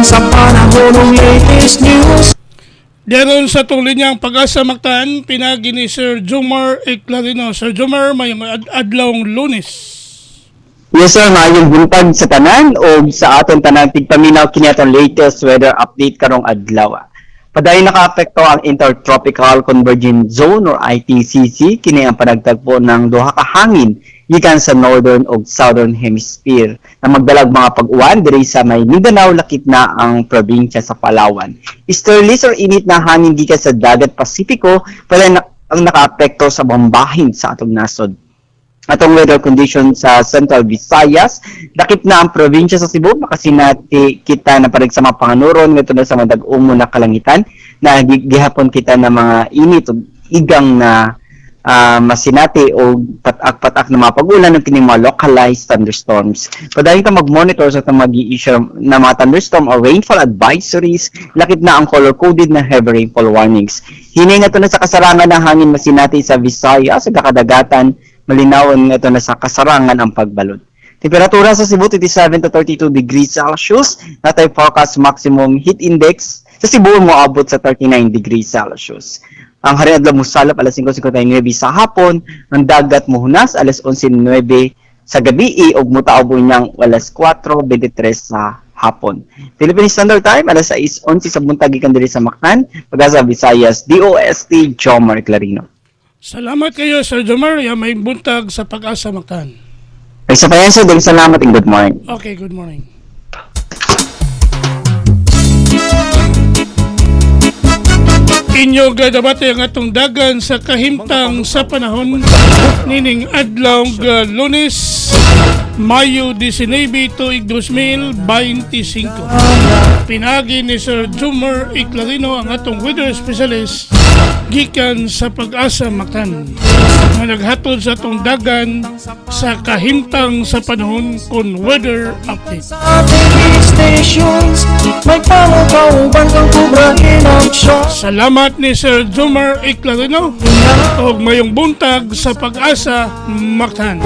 sa panahon ng latest news. Daron sa itong linyang Pag-asa Mactan, pinagi ni Sir Jomar Eclarino. Sir Jomar, may adlawng Lunes. Yes sir, maayong buntag sa tanan o sa aton tanan tigpaminaw kini atong latest weather update karong adlaw. Padayon nakaapekto ang Intertropical Convergence Zone or ITCZ kini ang panagtagpo ng duha ka hangin gikan sa northern ug southern hemisphere na magdalag mga pag-uwan diri sa may Mindanao lakip na ang probinsya sa Palawan. Easterlies or init na hangin gikan sa dagat Pasipiko padayon ang nakaapekto sa bambahin sa atong nasod. Atong weather condition sa Central Visayas, dakip na ang probinsya sa Cebu, makasinati kita na parang sa mga panganuron, nito na sa madag-umo na kalangitan, na gihapon kita na mga init o igang na masinati o patak-patak na mga pag-ulan ng kining mga localized thunderstorms. Padayon ka mag-monitor sa itong mag-i-issue na mga thunderstorm or rainfall advisories, lakip na ang color-coded na heavy rainfall warnings. Hininga ito na sa kasarangan ng hangin masinati sa Visayas, sa kakadagatan, malinawon ito na sa kasarangan ang pagbalod. Temperatura sa Cebu 27 to 32 degrees Celsius. Natay forecast maximum heat index sa Cebu moabot sa 39 degrees Celsius. Ang hari adlaw mosalap alas 5:59 sa hapon, ang dagat mohunas alas 11:09 sa gabi ug mutaob niyang alas 4:23 sa hapon. Philippine Standard Time alas 6:11 sa buntag gikan diri sa Mactan, Pag-asa Visayas, DOST Jomar Eclarino. Salamat kayo, Sir Jomar. May buntag sa Pag-asa Mactan. Ay sa payansa, salamat and good morning. Okay, good morning. Inyo gadabate ang atong dagan sa kahimtang sa panahon nining adlaw nga Lunes, Mayo 19 tuig 2025. Pinagi ni Sir Jomar Eclarino ang atong weather specialist gikan sa Pag-asa Mactan nga naghatod sa atong dagan sa kahimtang sa panahon kon weather update. Sa TV stations, may pangukauban kang kubrahin ang show. Salamat ni Sir Jomar Eclarino og mayong buntag sa Pag-asa Mactan.